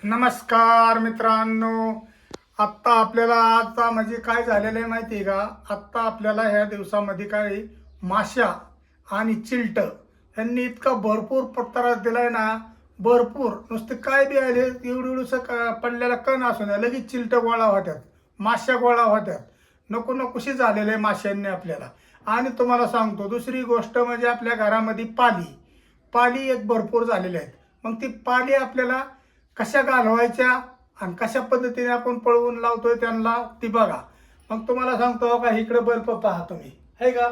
नमस्कार मित्रांनो. आत्ता आपल्याला आता म्हणजे काय झालेलं आहे माहिती आहे का? आत्ता आपल्याला ह्या दिवसामध्ये काय माश्या आणि चिलट यांनी इतका भरपूर त्रास दिलाय ना. भरपूर नुसते काय बी आले एवढं पडलेला कण असून द्या लगेच चिलट गोळा होत्यात, माश्या गोळा होत्यात. नको नकोशी झालेलं आहे माश्यांनी आपल्याला. आणि तुम्हाला सांगतो दुसरी गोष्ट म्हणजे आपल्या घरामध्ये पाली पाली एक भरपूर झालेली आहेत. मग ती पाली आपल्याला कशा घालवायच्या आणि कशा पद्धतीने आपण पळवून लावतोय त्यांना ती बघा. मग तुम्हाला सांगतो का इकडे बल्ब पहा तुम्ही, है का?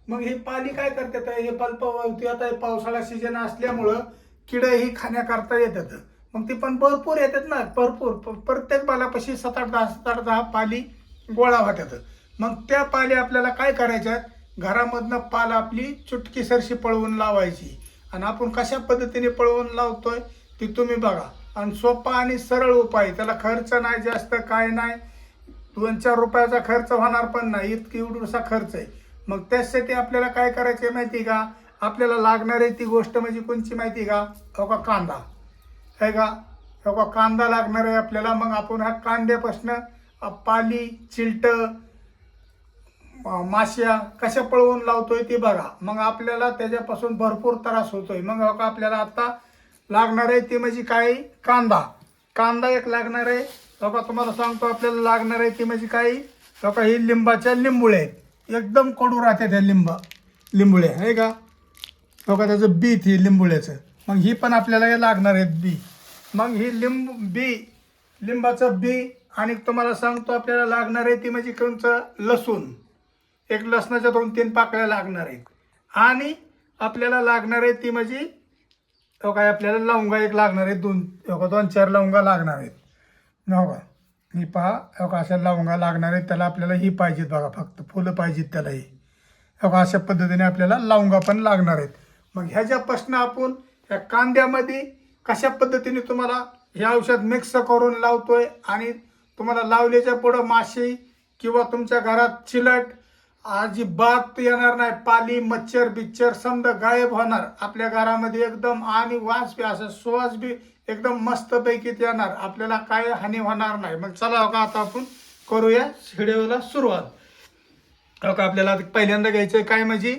मग ही पाली काय करतात, हे बल्ब आता हे पावसाळा सीजन असल्यामुळं किडही खाण्याकरता येतात. मग ती पण भरपूर येतात ना, भरपूर प्रत्येक बालापाशी 7-8 पाली गोळा होतात. मग त्या पाली आपल्याला काय करायच्यात, घरामधनं पाल आपली चुटकीसरशी पळवून लावायची. आणि आपण कशा पद्धतीने पळवून लावतोय ती तुम्ही बघा. आणि सोपा आणि सरळ उपाय, त्याला खर्च नाही जास्त, काय नाही. 2-4 रुपयाचा खर्च होणार पण नाही, इतकी एवढा खर्च आहे. मग त्यासाठी आपल्याला काय करायचं आहे माहिती का? आपल्याला लागणार आहे ती गोष्ट म्हणजे कोणची माहिती का? हो का, कांदा आहे का? हो का, कांदा लागणार आहे आपल्याला. मग आपण हा कांद्यापासनं पाली चिलट माश्या कशा पळवून लावतोय ते बघा. मग आपल्याला त्याच्यापासून भरपूर त्रास होतोय. मग हो का, आपल्याला आता लागणार आहे ते म्हणजे काय, कांदा. कांदा एक लागणार आहे. हो का, तुम्हाला सांगतो आपल्याला लागणार आहे ते म्हणजे काय, हो का, ही लिंबाच्या लिंबुळे आहेत. एकदम कडू राहते त्या लिंबुळे आहे का? हो का, त्याचं बी ती लिंबुळ्याचं. मग ही पण आपल्याला हे लागणार आहेत बी. मग ही लिंबाचं बी. आणि तुम्हाला सांगतो आपल्याला लागणार आहे ती म्हणजे कोणचं, लसूण. एक लसणाच्या 2-3 पाकळ्या लागणार आहेत. आणि आपल्याला लागणार आहे ती म्हणजे हो काय, आपल्याला लवंगा एक लागणार आहे, 2-4 लवंगा लागणार आहेत. हो का, ही पहा. हो का, अशा लवंगा लागणार आहेत. त्याला आपल्याला ही पाहिजेत बघा, फक्त फुलं पाहिजेत त्याला. ही हो का, अशा पद्धतीने आपल्याला लवंगा पण लागणार आहेत. मग ह्याच्यापासून आपण ह्या कांद्यामध्ये कशा पद्धतीने तुम्हाला हे औषध मिक्स करून लावतोय. आणि तुम्हाला लावल्याच्या पुढं माशी किंवा तुमच्या घरात चिलट अजिबात येणार नाही. पाली मच्छर बिच्छर समजा गायब होणार आपल्या घरामध्ये एकदम. आणि वास बी असं सुवास बी एकदम मस्त पैकी येणार. आपल्याला काय हानी होणार नाही. मग चला हो का, आता आपण करूया व्हिडिओला सुरुवात. हो का, आपल्याला पहिल्यांदा घ्यायचं काय म्हणजे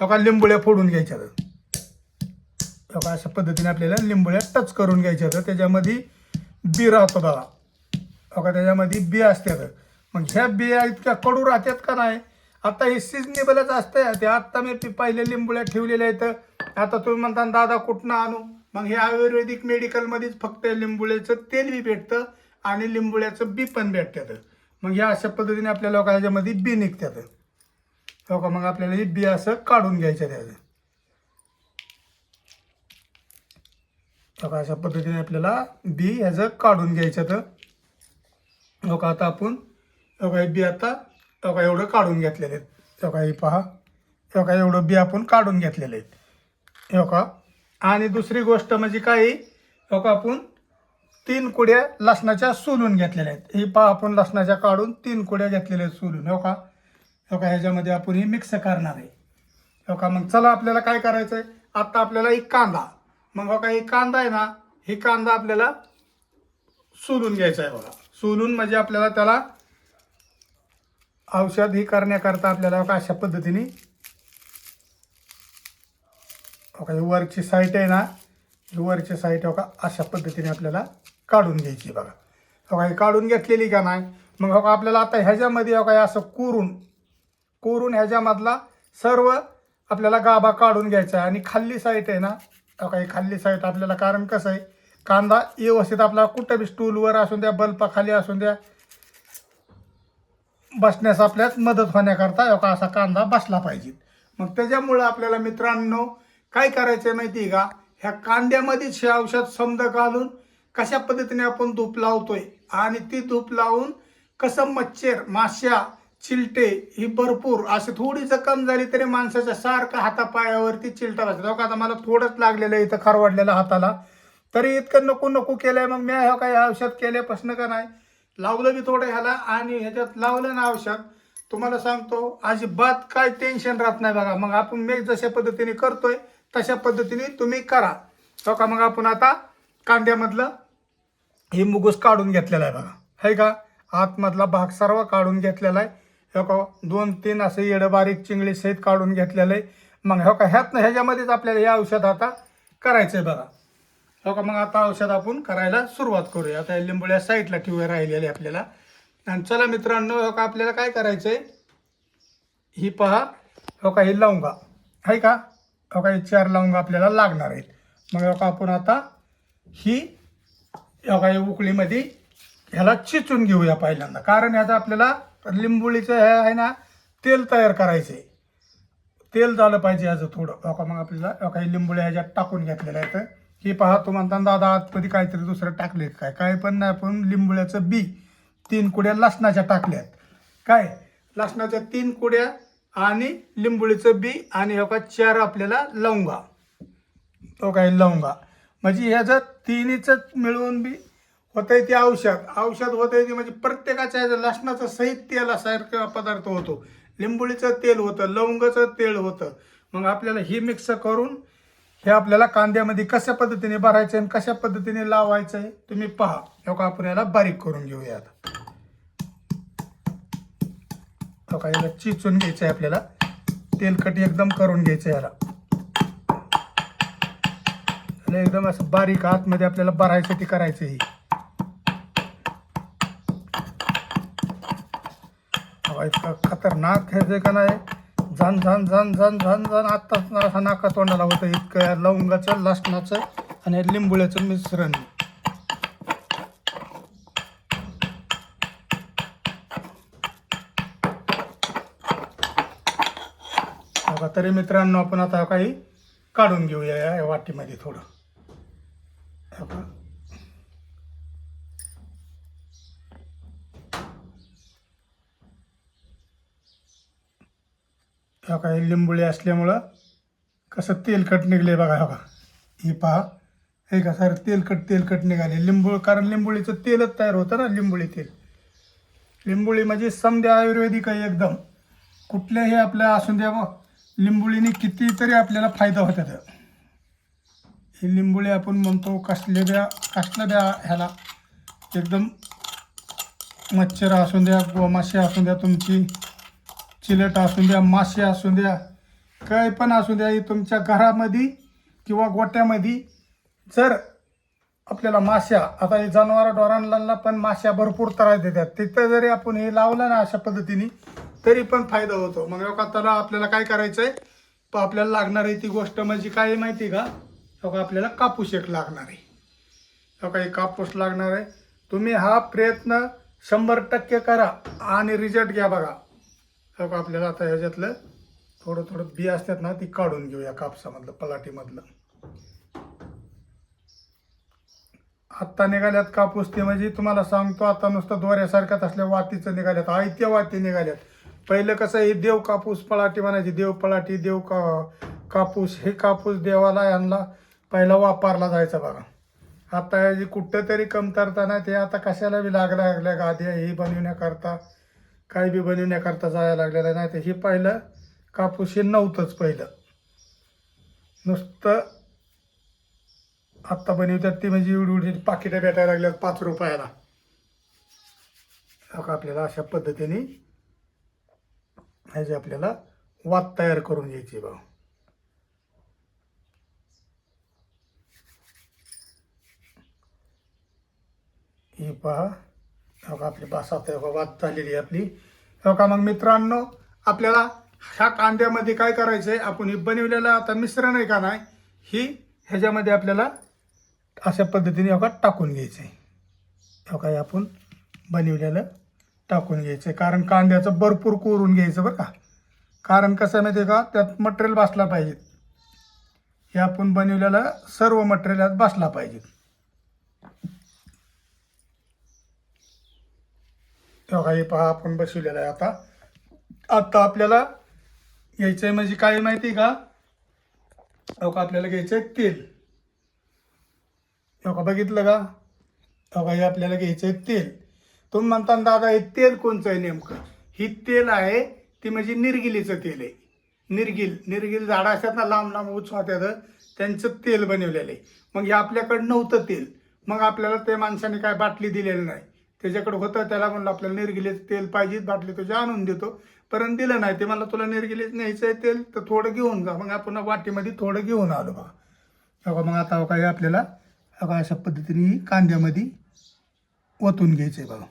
हो का, लिंबुळ्या फोडून घ्यायच्या. हो का, अशा पद्धतीने आपल्याला लिंबुळ्या टच करून घ्यायच्या. त्याच्यामध्ये बी राहतो बघा. हो का, त्याच्यामध्ये बी असतात. मग ह्या बिया इतक्या कडू राहतात का नाही. आता हे सिजनेबलच असतं. ते आत्ता मी पहिले लिंबुळ्या ठेवलेल्या आहेत. आता तुम्ही म्हणता दादा कुठनं आणू. मग हे आयुर्वेदिक मेडिकलमध्येच फक्त लिंबुळ्याचं तेल बी भेटतं आणि लिंबुळ्याचं बी पण भेटतात. मग ह्या अशा पद्धतीने आपल्याला ह्याच्यामध्ये बी निघतात. हो का, मग आपल्याला ही बी असं काढून घ्यायचं त्याचं. हो का, अशा पद्धतीने आपल्याला बी ह्याचं काढून घ्यायचं. तर हो का, आता आपण हो का, बी आता हो का एवढं काढून घेतलेले आहेत. हो का, हे पहा. हो का, एवढं बी आपण काढून घेतलेले आहेत. हो का, आणि दुसरी गोष्ट म्हणजे काय, हो का, आपण 3 कुड्या लसणाच्या सोलून घेतलेल्या आहेत. ही पहा, आपण लसणाच्या काढून 3 कुड्या घेतलेल्या आहेत सोलून. हो का, हो का, ह्याच्यामध्ये आपण ही मिक्स करणार आहे. हो का, मग चला आपल्याला काय करायचं आहे. आता आपल्याला एक कांदा. मग हो का, ही कांदा आहे ना, ही कांदा आपल्याला सोलून घ्यायचा आहे बघा. सोलून म्हणजे आपल्याला त्याला औषध ही करण्याकरता आपल्याला हो का, अशा पद्धतीने हो का, वरची साईट आहे ना, वरची साईट हो का, अशा पद्धतीने आपल्याला काढून घ्यायची बघा. हो का, ही काढून घेतलेली का नाही. मग हो का, आपल्याला आता ह्याच्यामध्ये हो का, असं कोरून ह्याच्यामधला सर्व आपल्याला गाभा काढून घ्यायचा आहे. आणि खाल्ली साईट आहे ना, हो का, ही खाल्ली साईट आपल्याला, कारण कसं आहे, कांदा व्यवस्थित आपला कुठं बी स्टूलवर असून द्या, बल्पाखाली असून द्या, बसण्यास आपल्यात मदत होण्याकरता हो का, असा कांदा बसला पाहिजे. मग त्याच्यामुळं आपल्याला मित्रांनो काय करायचं आहे माहिती आहे का, ह्या कांद्यामध्येच हे औषध समजा घालून कशा पद्धतीने आपण धूप लावतोय. आणि ती धूप लावून कसं मच्छर माश्या चिलटे ही भरपूर अशी थोडी जखम झाली तरी माणसाच्या सारखं हातापायावरती चिलटा बसतात. हो का, आता मला थोडंच लागलेलं आहे इथं खरवडलेल्या हाताला, तरी इतकं नको नको केलंय. मग मी हो काय औषध केल्यापासून का नाही लावलं बी थोडं ह्याला. आणि ह्याच्यात लावलं ना औषध, तुम्हाला सांगतो अजिबात काय टेन्शन राहत नाही बघा. मग आपण मी जशा पद्धतीने करतोय तशा पद्धतीने तुम्ही करा. हो का, मग आपण आता कांद्यामधलं हे मुगूस काढून घेतलेला आहे बघा, आहे का? आतमधला भाग सर्व काढून घेतलेला आहे. हे का 2-3 असे येडं बारीक चिंगळी सहित काढून घेतलेलं आहे. मग हो का ह्याच्यामध्येच आपल्याला हे औषध आता करायचं आहे बघा. हो का, मग आता औषध आपण करायला सुरुवात करूया. आता लिंबोळ्या साईडला ठेवूया राहिलेले आपल्याला. आणि चला मित्रांनो, हो का आपल्याला काय करायचं आहे, ही पहा, हो का ही लवंगा आहे का? हो का ही 4 लवंगा आपल्याला लागणार आहेत. मग हो का आपण आता ही हो का उकळीमध्ये ह्याला चिचून घेऊया पहिल्यांदा, कारण ह्याचा आपल्याला लिंबोळीचं हे आहे ना तेल तयार करायचं आहे. तेल झालं पाहिजे ह्याचं थोडं. हो का, मग आपल्याला काही लिंबोळ्या ह्याच्यात टाकून घेतलेल्या आहेत. ही पहा, तू म्हणता दादा आतमध्ये काहीतरी दुसरं टाकले काय पण नाही. आपण लिंबोळ्याचं बी 3 कुड्या लसणाच्या टाकल्यात. काय लसणाच्या 3 कुड्या आणि लिंबोळीचं बी आणि हो का 4 आपल्याला लवंगा. तो काय लवंगा म्हणजे ह्याचं तिन्हीचं मिळून बी होतंय ते औषध होतंय ते. म्हणजे प्रत्येकाच्या लसणाचं सहित तेलासारखा पदार्थ होतो. लिंबोळीचं तेल होतं, लवंगाचं तेल होतं. मग आपल्याला ही मिक्स करून हे आपल्याला कांद्यामध्ये कशा पद्धतीने भरायचं आणि कशा पद्धतीने लावायचं आहे तुम्ही पहा. हो का आपण याला बारीक करून घेऊया आता. हो का याला चिचून घ्यायचं आहे आपल्याला, तेलकट एकदम करून घ्यायचं याला. एकदम असं बारीक आतमध्ये आपल्याला भरायसाठी करायचं ही. इतकं खतरनाक हे का नाही, झन झन झन झन झन झन आत्ताच असा नाका तोंडाला होतं इतकं लवंगाचं, लसणाचं आणि लिंबोळ्याचं मिश्रण. तरी मित्रांनो आपण आता काही काढून घेऊया या वाटीमध्ये थोडं. हो का लिंबोळी असल्यामुळं कसं तेलकट निघले बघा. हो का ही पहा, हे का सर तेलकट निघाले लिंबू, कारण लिंबोळीचं तेलच तयार होतं ना लिंबोळी तेल. लिंबोळी म्हणजे समदे आयुर्वेदिक आहे एकदम. कुठल्याही आपल्या असून द्या लिंबोळीने कितीतरी आपल्याला फायदा होतात. ही लिंबोळी आपण म्हणतो कसल्या द्या ह्याला एकदम मच्छर असून द्या, गोमाशी असून द्या, तुमची चिलट असून द्या, मासे असून द्या, काय पण असू द्या, तुमच्या घरामध्ये किंवा गोट्यामध्ये जर आपल्याला माश्या, आता हे जनावरांना पण माश्या भरपूर त्रास देतात, तिथं जरी आपण हे लावलं ना अशा पद्धतीने तरी पण फायदा होतो. मग त्याला आपल्याला काय करायचं आहे, आपल्याला लागणार आहे ती गोष्ट म्हणजे काय माहिती का? आपल्याला कापूस एक लागणार आहे. काही कापूस लागणार आहे. तुम्ही हा प्रयत्न 100% करा आणि रिझल्ट घ्या बघा. आपल्याला आता ह्याच्यातलं थोडं बी असतात ना ती काढून घेऊया कापसामधलं, पलाटीमधलं. आत्ता निघाल्यात कापूस ते म्हणजे तुम्हाला सांगतो, आता नुसतं दोऱ्यासारख्यात असल्या वातीचं निघाल्यात, आयत्या वाती निघाल्यात. पहिलं कसं हे देव कापूस पलाटी म्हणायची, देव पलाटी, देव कापूस. हे कापूस देवाला यांना पहिला वापरला जायचा बघा. आता याची कुठं तरी कमतरता नाही, ते आता कशाला बी लागल्या गाद्या ही बनवण्याकरता, काही बी बनवण्याकरता जायला लागलेलं नाही. तर हे पहिलं कापूस हे नव्हतंच. पहिलं नुसतं आत्ता बनवतात ती म्हणजे एवढी पाकिटं भेटायला लागल्यात 5 रुपयाला. आपल्याला अशा पद्धतीने ह्याची आपल्याला वात तयार करून घ्यायची बघा. ही पहा, आपली बास आता वात झालेली आहे आपली. मग मित्रांनो, आपल्याला ह्या कांद्यामध्ये काय करायचं आहे, आपण ही बनवलेलं आता मिश्रण आहे का नाही, ही ह्याच्यामध्ये आपल्याला अशा पद्धतीने टाकून घ्यायचं आहे. काय आपण बनवलेलं टाकून घ्यायचं आहे, कारण कांद्याचं भरपूर कोरून घ्यायचं बरं का. कारण कसं आहे माहिती आहे का, त्यात मटेरियल बसला पाहिजे. हे आपण बनवलेलं सर्व मटेरियल यात बसला पाहिजे. हे पहा आपण बसवलेलं आहे. आता आपल्याला घ्यायचं आहे म्हणजे काय माहिती आहे का, आपल्याला घ्यायचं आहे तेल. बघितलं का? हे आपल्याला घ्यायचं आहे तेल. तुम्ही म्हणता दादा हे तेल कोणचं आहे नेमकं? ही तेल आहे ती म्हणजे निर्गिलीचं तेल आहे. निर्गिल झाडं असतात ना, लांब उंच होत्यात, त्यांचं तेल बनवलेलं आहे. मग हे आपल्याकडं नव्हतं तेल, मग आपल्याला ते माणसाने काय बाटली दिलेली नाही. त्याच्याकडे होतं, त्याला म्हणलं आपल्याला निर्गिलेचं तेल पाहिजे, बाटली तुझ्या आणून देतो, परंतु दिलं नाही. ते मला तुला निर्गिलेच न्यायचं आहे तेल तर थोडं घेऊन जा. मग आपण वाटीमध्ये थोडं घेऊन आलो बघा. मग आता काय आपल्याला अशा पद्धतीने कांद्यामध्ये ओतून घ्यायचं आहे बघा.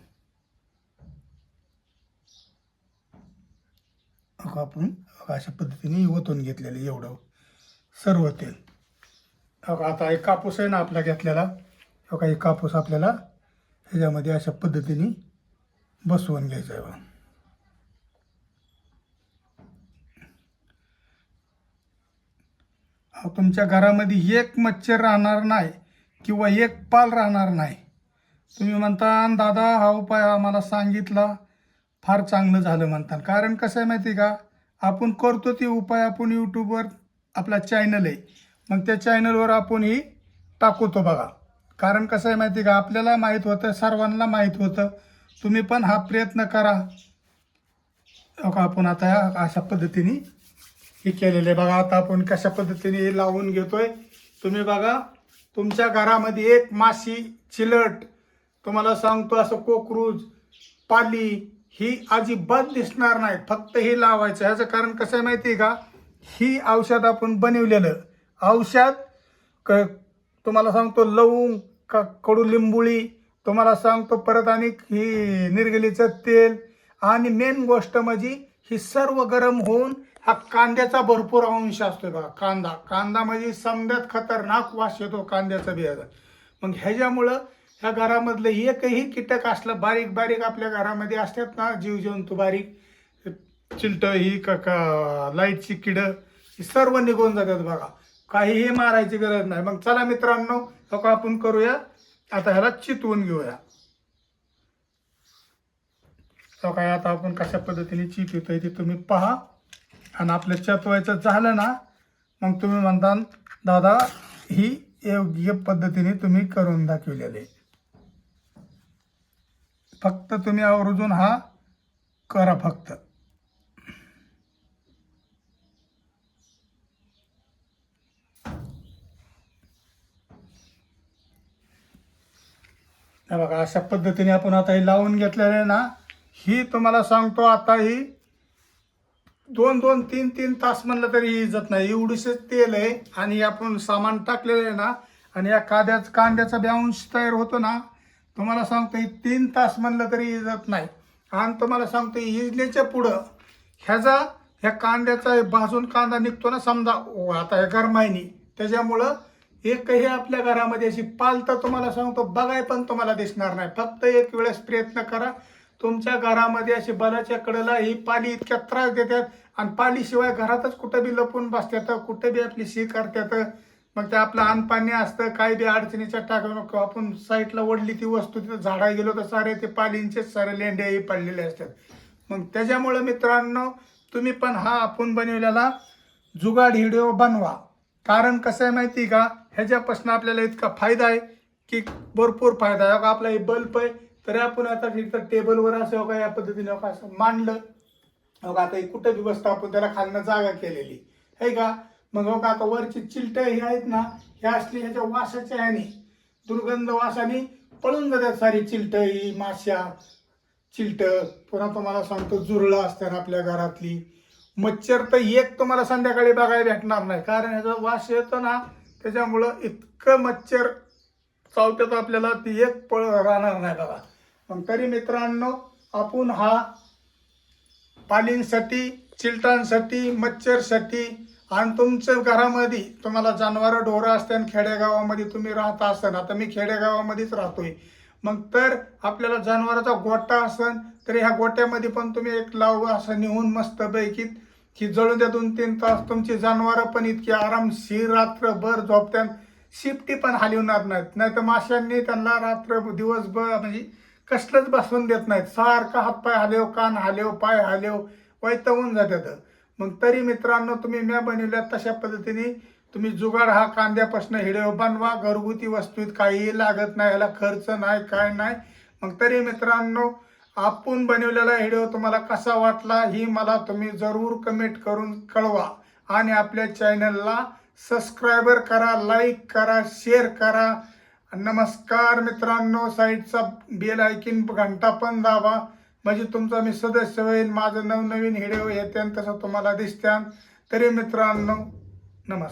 आपण अशा पद्धतीने ओतून घेतलेलं एवढं सर्व तेल. आता एक कापूस आहे ना आपला घेतलेला, एक कापूस आपल्याला ह्याच्यामध्ये अशा पद्धतीने बसवून घ्यायचा आहे बघा. तुमच्या घरामध्ये एक मच्छर राहणार नाही किंवा एक पाल राहणार नाही. तुम्ही म्हणता दादा हा उपाय आम्हाला सांगितला फार चांगलं झालं म्हणता. कारण कसं आहे माहिती का, आपण करतो ते उपाय आपण यूट्यूबवर आपला चॅनल आहे, मग त्या चॅनलवर आपण ही टाकवतो बघा. कारण कसं आहे माहिती का, आपल्याला माहीत होतं, सर्वांना माहीत होतं. तुम्ही पण हा प्रयत्न करा. आपण आता अशा पद्धतीने हे केलेलं आहे बघा. आता आपण कशा पद्धतीने हे लावून घेतोय तुम्ही बघा. तुमच्या घरामध्ये एक माशी, चिलट, तुम्हाला सांगतो असं कोकरूज, पाली ही अजिबात दिसणार नाही. फक्त हे लावायचं. ह्याचं कारण कसं आहे माहिती आहे का, ही औषध आपण बनवलेलं औषध तुम्हाला सांगतो लवंग, कडुलिंबुळी, तुम्हाला सांगतो परत आणि ही निर्गलीचं तेल, आणि मेन गोष्ट म्हणजे ही सर्व गरम होऊन हा कांद्याचा भरपूर अंश असतो बघा. कांदा म्हणजे समद्यात खतरनाक वास येतो कांद्याचा बियाचा. मग ह्याच्यामुळं ह्या घरामधलं एकही कीटक असलं बारीक बारीक आपल्या घरामध्ये असतात ना, जीवजंतू बारीक, चिलट ही लाईटची किडं, ही सर्व निघून जातात बघा. काहीही मारायची गरज नाही. मग चला मित्रांनो, आपण करूया आता, ह्याला चितवून घेऊया. काय आता आपण कशा पद्धतीने चितवतोय ते तुम्ही पहा. आणि आपलं चितवायचं झालं ना, मग तुम्ही म्हणता दादा ही योग्य पद्धतीने तुम्ही करून दाखवलेले. फक्त तुम्ही आवर्जून हा करा फक्त. बघा अशा पद्धतीने आपण आता हे लावून घेतलेलं आहे ना. ही तुम्हाला सांगतो आता ही 2-2, 3-3 तास म्हणलं तरी इजत नाही. एवढीच तेल आहे आणि आपण सामान टाकलेलं आहे ना, आणि या कांद्याचा अंश तयार होतो ना. तुम्हाला सांगतो ही 3 तास म्हणलं तरी इजत नाही. आणि तुम्हाला सांगतो इजल्याच्या पुढं ह्या कांद्याचा भाजून कांदा निघतो ना, समजा आता ह्या गरमाईनी, त्याच्यामुळं एकही आपल्या घरामध्ये अशी पाल तर तुम्हाला सांगतो बघाय पण तुम्हाला दिसणार नाही. फक्त एक वेळेस प्रयत्न करा. तुमच्या घरामध्ये अशी बलाच्या कडेला ही पाली इतक्या त्रास देतात, आणि पालीशिवाय घरातच कुठं बी लपून बसतात, कुठं बी आपली शी करतात. मग ते आपलं अनपाणी असतं, काही बी अडचणीच्या टाकून आपण साईडला ओढली ती वस्तू, तिथं झाडा गेलो तर सारे ते पालींचेच सारे लेंड्याही पडलेले असतात. मग त्याच्यामुळं मित्रांनो, तुम्ही पण हा आपण बनवलेला जुगाड व्हिडिओ बनवा. कारण कसं आहे माहिती का, ह्याच्यापासून आपल्याला इतका फायदा आहे की भरपूर फायदा आहे. आपला हे बल्ब आहे, तरी आपण आता तिथं टेबलवर असं का या पद्धतीने असं मांडलं, आता कुठं बी बसतो आपण, त्याला खालनं जागा केलेली आहे का. मग आता वरची चिलट ही आहेत ना, ह्या असली ह्याच्या वासाच्या ह्याने, दुर्गंध वासाने पळून जातात सारी चिलट, ही माश्या, चिलट. पुन्हा तुम्हाला सांगतो जुरळं असतात आपल्या घरातली. मच्छर तर एक तुम्हाला संध्याकाळी बघायला भेटणार नाही, कारण ह्याचा वास येतो ना, त्याच्यामुळं इतकं मच्छर चावतात आपल्याला, ती एक पळ राहणार नाही बघा. मग तरी मित्रांनो, आपण हा पालींसाठी, चिलटांसाठी, मच्छरसाठी, आणि तुमच्या घरामध्ये तुम्हाला जनावरं ढोरं असतात, खेडेगावामध्ये तुम्ही राहता असाल, आता मी खेडेगावामध्येच राहतोय, मग तर आपल्याला जनावराचा गोठा असेल तर ह्या गोट्यामध्ये पण तुम्ही एक लावू असं नेऊन मस्तपैकी की जळून द्या. 2-3 तास तुमची जनावरं पण इतकी आरामशीर रात्रभर झोपत्यात, शिपटी पण हलवणार नाहीत. नाही तर माशांनी त्यांना रात्र दिवसभर म्हणजे कसलंच बसवून देत नाहीत, सारखा हातपाय हलेव, कान हलेव, पाय हलेव, वैतागून जातात. मग तरी मित्रांनो, तुम्ही म्या बनवल्या तशा पद्धतीने तुम्ही जुगाड हा कांद्यापासून व्हिडिओ बनवा. घरगुती वस्तूत काहीही लागत नाही, याला खर्च नाही, काय नाही. मग तरी मित्रांनो, आपण बनवलेला व्हिडिओ तुम्हाला कसा वाटला ही मला तुम्ही जरूर कमेंट करून कळवा. आणि आपल्या चॅनलला सबस्क्राईबर करा, लाईक करा, शेअर करा. नमस्कार मित्रांनो, साईडचा बेल आयकॉन घंटा पण दाबा, म्हणजे तुमचा मी सदस्य होईल. माझं नवनवीन व्हिडिओ येते तसं तुम्हाला दिसत्यान. तरी मित्रांनो, नमस्कार.